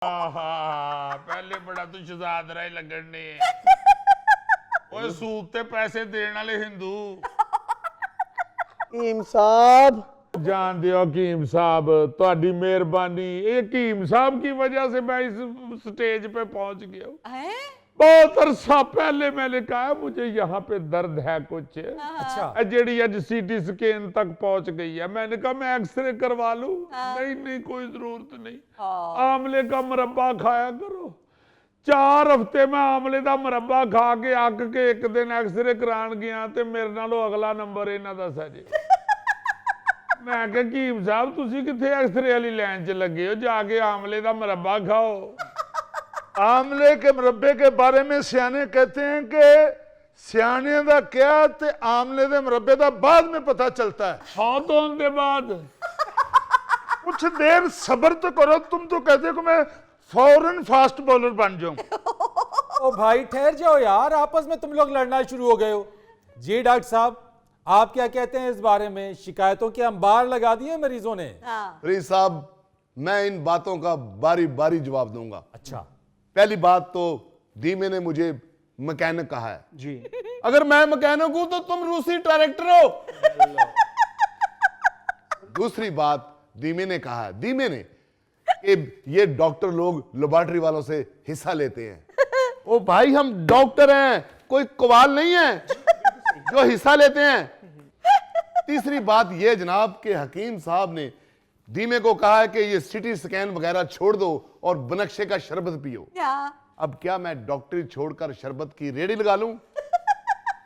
पहले बड़ा तू शहजाद राय लगन ने ओए सूत ते पैसे देने वाले हिंदू हकीम साहब जान दियो हकीम साहब ਤੁਹਾਡੀ मेहरबानी ये हकीम साहब की वजह से मैं इस स्टेज पे पहुंच गया हूँ बहुत अरसा पहले मैंने कहा मुझे यहाँ पे दर्द है कुछ अच्छा जेडी अज सीटी स्कैन तक पहुंच गई है मैंने कहा मैं एक्सरे करवा लूं नहीं नहीं कोई जरूरत नहीं आमले का मुरब्बा खाया करो 4 हफ्ते मैं आमले का मुरब्बा खा के अक के एक दिन एक्सरे करान गया ते मेरे नालों अगला नंबर इन्हां दा सजे मैं कहा हकीम साहब तुसी किथे एक्सरे वाली लाइन च लगे हो जाके आमले का मुरब्बा खाओ आमले के मुरब्बे के बारे में सियाने कहते हैं कि सियाने दा क्या ते आमले दे मुरब्बे दा बाद में पता चलता है। 100 तोन के बाद कुछ देर सब्र तो करो, तुम तो कहते हो कि मैं फौरन फास्ट बॉलर बन जाऊं। ओ भाई ठहर जाओ यार, आपस में तुम लोग लड़ना शुरू हो गए हो। जी डॉक्टर साहब आप क्या कहते हैं इस बारे में? शिकायतों के अंबार लगा दिए मरीजों ने। फरीद साहब मैं इन बातों का बारी बारी जवाब दूंगा। अच्छा पहली बात तो धीमे ने मुझे मैकेनिक कहा है जी। अगर मैं मैकेनिक हूं तो तुम रूसी डायरेक्टर हो। दूसरी बात धीमे ने कहा है, धीमे ने कि ये डॉक्टर लोग लेबोरेटरी वालों से हिस्सा लेते हैं। ओ भाई हम डॉक्टर हैं, कोई कवाल नहीं है जो हिस्सा लेते हैं। तीसरी बात ये जनाब के हकीम साहब ने धीमे को कहा है कि ये सिटी स्कैन वगैरह छोड़ दो और बनक्शे का शरबत पियो। अब क्या मैं डॉक्टरी छोड़कर शरबत की रेडी लगा लूं?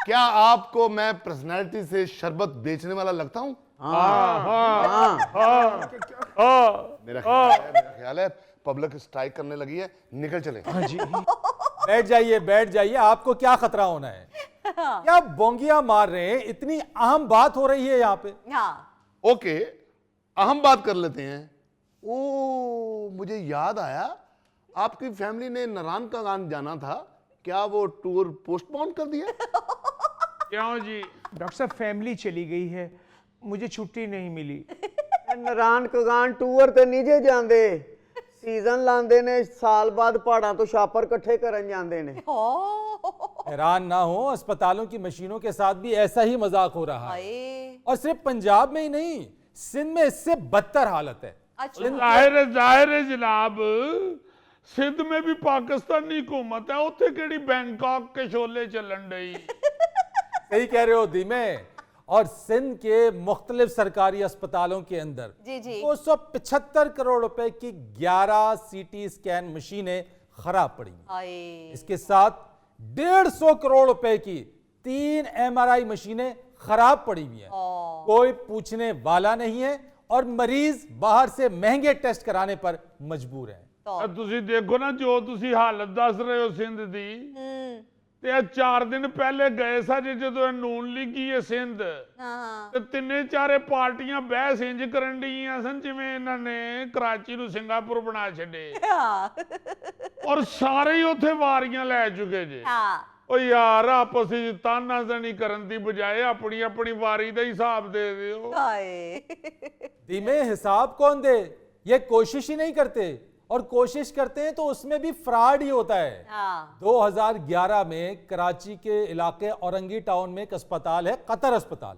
क्या आपको मैं पर्सनैलिटी से शरबत बेचने वाला लगता हूं? मेरा ख्याल है पब्लिक स्ट्राइक करने लगी है, निकल चले। बैठ जाइए, आपको क्या खतरा होना है? क्या बोंगिया मार रहे हैं? इतनी अहम बात हो रही है यहाँ पे। ओके अहम बात कर लेते हैं। ओ मुझे याद आया आपकी फैमिली ने नारायण का गान जाना था, क्या वो टूर पोस्टपोन कर दिया? क्यों जी? डॉक्टर साहब फैमिली चली गई है, मुझे छुट्टी नहीं मिली। नारायण कगान टूर ते नहीं जे जांदे, सीजन लांदे ने, साल बाद पहाड़ां तो छापर इकट्ठे करन जांदे ने। हैरान ना हो, अस्पतालों की मशीनों के साथ भी ऐसा ही मजाक हो रहा है। और सिर्फ पंजाब में ही नहीं, सिंध में इससे बदतर हालत है। जाहिर है जनाब, सिंध में भी पाकिस्तानी हुकूमत है, उत्थे केड़ी बैंकॉक के शोले चलन रही। सही कह रहे हो धीमे। और सिंध के मुख्तलिफ सरकारी अस्पतालों के अंदर 275 करोड़ रुपए की 11 सीटी स्कैन मशीनें खराब पड़ी हैं। इसके साथ 150 करोड़ रुपए की 3 MRI मशीनें खराब पड़ी हुई हैं। कोई पूछने वाला नहीं है और मरीज बाहर से महंगे टेस्ट कराने पर मजबूर हैं। तुसी देखो ना जो तुसी हालत दस रहे हो सिंध दी, ते 4 दिन पहले गए सा जो नून लीगी है सिंध, ते 3-4 पार्टियां बहस इंज करन दी सन जिवें इन्हां ने कराची नूं सिंगापुर बना छड़े और सारे ही उत्थे वारियां लै चुके जे। ओ यार आपस विच तानाजनी करन दी बजाय अपनी अपनी वारी दा हिसाब दे दियो। धीमे हिसाब कौन दे? ये कोशिश ही नहीं करते, और कोशिश करते हैं तो उसमें भी फ्रॉड ही होता है। 2011 में कराची के इलाके औरंगी टाउन में एक अस्पताल है, कतर अस्पताल,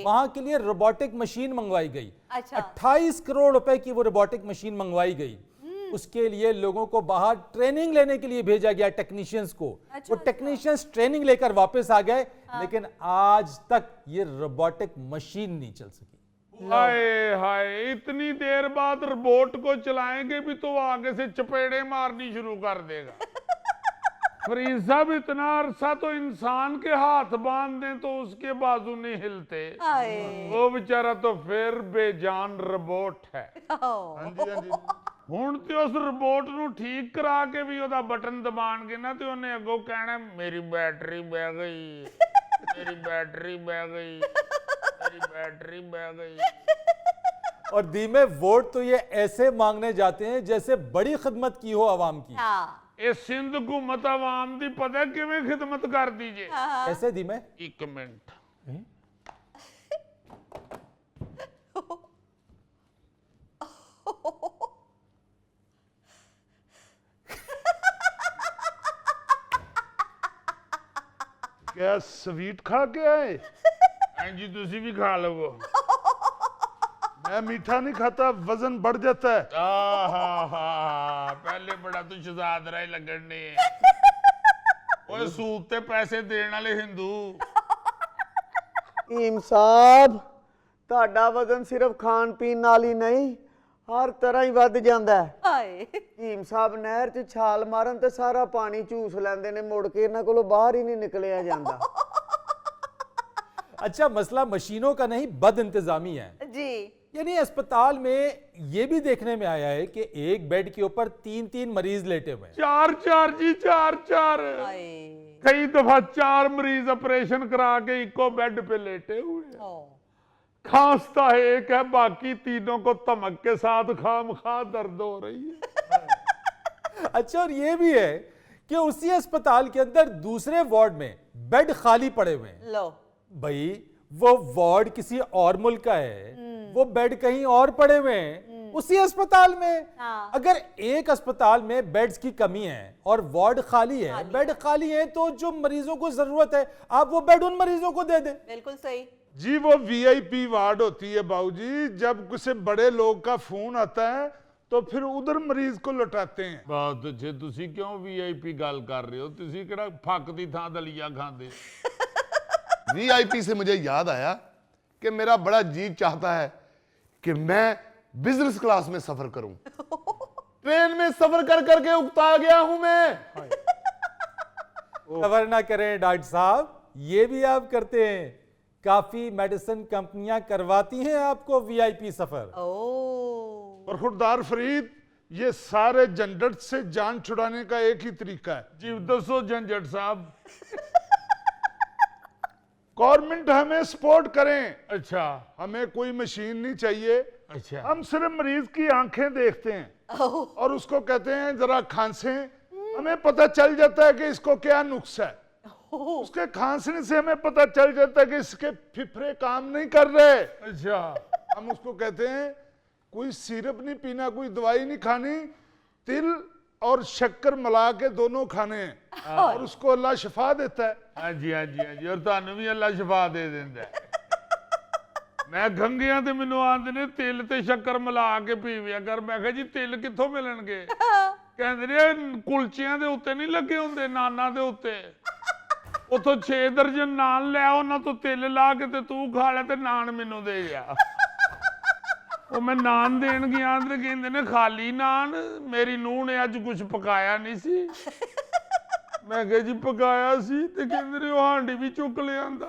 वहां के लिए रोबोटिक मशीन मंगवाई गई। 28 करोड़ रुपए की वो रोबोटिक मशीन मंगवाई गई। उसके लिए लोगों को बाहर ट्रेनिंग लेने के लिए भेजा गया, टेक्नीशियंस को। वो टेक्नीशियंस ट्रेनिंग लेकर वापस आ गए, लेकिन आज तक ये रोबोटिक मशीन नहीं चल सकी। हाय हाय, इतनी देर बाद रोबोट को चलाएंगे भी तो आगे से चपेड़े मारनी शुरू कर देगा। फरीद साहब इतना अरसा तो इंसान के हाथ बांध दें तो उसके बाजू नहीं हिलते, वो बेचारा तो फिर बेजान रोबोट है। हुण ते उस रोबोट नूं ठीक करा के भी ओदा बटन दबाणगे ना ते उन्हें अगों कहना मेरी बैटरी बह गई, मेरी बैटरी बह गई, मेरी बैटरी बह गई। और धीमे वोट तो ये ऐसे मांगने जाते हैं जैसे बड़ी खिदमत की हो आवाम की। ये सिंध हुकूमत आवाम दी पता है किवें खिदमत कर दीजिए। ऐसे धीमे? एक मिनट, क्या स्वीट खा के आए? हाँ जी तुसी भी खा लो। मैं मीठा नहीं खाता, वजन बढ़ जाता है। पहले बड़ा तू शहजाद राय लगन ने ओए सूत ते पैसे देने वाले हिंदू। ਹੀਮ ਸਾਹਿਬ ਤੁਹਾਡਾ ਵਜ਼ਨ ਸਿਰਫ ਖਾਣ ਪੀਣ ਨਾਲ ਹੀ ਨਹੀਂ ਹਰ ਤਰ੍ਹਾਂ ਹੀ ਵੱਧ ਜਾਂਦਾ ਹੈ। ਹਾਏ ਹੀਮ ਸਾਹਿਬ ਨਹਿਰ 'ਚ ਛਾਲ ਮਾਰਨ ਤੇ ਸਾਰਾ ਪਾਣੀ ਚੂਸ ਲੈਂਦੇ ਨੇ, ਮੁੜ ਕੇ ਇਹਨਾਂ ਕੋਲੋਂ ਬਾਹਰ ਹੀ ਨਹੀਂ ਨਿਕਲਿਆ ਜਾਂਦਾ। अच्छा मसला मशीनों का नहीं, बद इंतजामी है जी। यानी अस्पताल में ये भी देखने में आया है कि एक बेड के ऊपर 3-3 मरीज लेटे हुए हैं। 4-4 जी 4-4। ਹਾਏ कई दफा 4 मरीज ऑपरेशन करा के इको बेड पे लेटे हुए हैं। ਓ खांसता है एक है, बाकी तीनों को धमक के साथ खामखा दर्द हो रही है। अच्छा, और ये भी है कि उसी अस्पताल के अंदर दूसरे वार्ड में बेड खाली पड़े हुए हैं। ਲੋ भाई वो वार्ड किसी और मुल्क का है, वो बेड कहीं और पड़े हुए हैं उसी अस्पताल में। हाँ। अगर एक अस्पताल में बेड्स की कमी है और वार्ड खाली है, बेड खाली है, तो जो मरीजों को जरूरत है आप वो बेड उन मरीजों को दे दें। ਬਿਲਕੁਲ ਸਹੀ। जी वो वीआईपी वार्ड होती है बाबूजी, जब किसी बड़े लोग का फोन आता है तो फिर उधर मरीज को लौटाते हैं। बहुत अच्छे। तुसी क्यों वीआईपी गल कर रहे हो? तुसी किहड़ा फक दी थां दलिया खांदे? वीआईपी से मुझे याद आया कि मेरा बड़ा जी चाहता है कि मैं बिजनेस क्लास में सफर करूं। ट्रेन में सफर कर करके उकता गया हूं मैं। खबर ना करें डॉक्टर साहब, ये भी आप करते हैं। काफी मेडिसिन कंपनियां करवाती हैं आपको वीआईपी सफर। ਓ और खुददार फरीद, ये सारे झंझट से जान छुड़ाने का एक ही तरीका है। जी दसो झंझट साहब। गवर्नमेंट हमें सपोर्ट करें। अच्छा हमें कोई मशीन नहीं चाहिए, अच्छा। हम सिर्फ मरीज की आंखें देखते हैं और उसको कहते हैं जरा खांसे, हमें पता चल जाता है कि इसको क्या नुक्स है। उसके खांसने से हमें पता चल जाता है कि इसके फिफरे काम नहीं कर रहे। अच्छा हम उसको कहते हैं कोई सिरप नहीं पीना, कोई दवाई नहीं खानी, तिल और शक्कर मिला के दोनों खाने हैं और उसको अल्लाह शिफा देता है। हाँ जी हाँ जी हाँ जी। और तुहानू भी अल्लाह शिफा दे देंदा है। मैं खंघिया ते मैनू आंदे ने तिल ते शक्कर मिला के पीविया कर। मैं कहा जी तिल कित्थों मिलणगे? कहंदे ने कुलचियां दे उत्ते नहीं लगे हुंदे, नाना दे उत्ते। उथों 6 दर्जन नान ले आओ, ना तो तिल ला के ते तू खा ले ते नान मैनू दे जा। ਉਹ ਮੈਂ ਨਾਨ ਦੇਣ ਗਿਆ ਤੇ ਕਹਿੰਦੇ ਨੇ ਖਾਲੀ ਨਾਨ। ਮੇਰੀ ਨੂੰਹ ਨੇ ਅੱਜ ਕੁਝ ਪਕਾਇਆ ਨਹੀਂ ਸੀ। ਮੈਂ ਕਿਹਾ ਜੀ ਪਕਾਇਆ ਸੀ ਤੇ ਕਹਿੰਦੇ ਨੇ ਉਹ ਹਾਂਡੀ ਵੀ ਚੁੱਕ ਲਿਆਂਦਾ।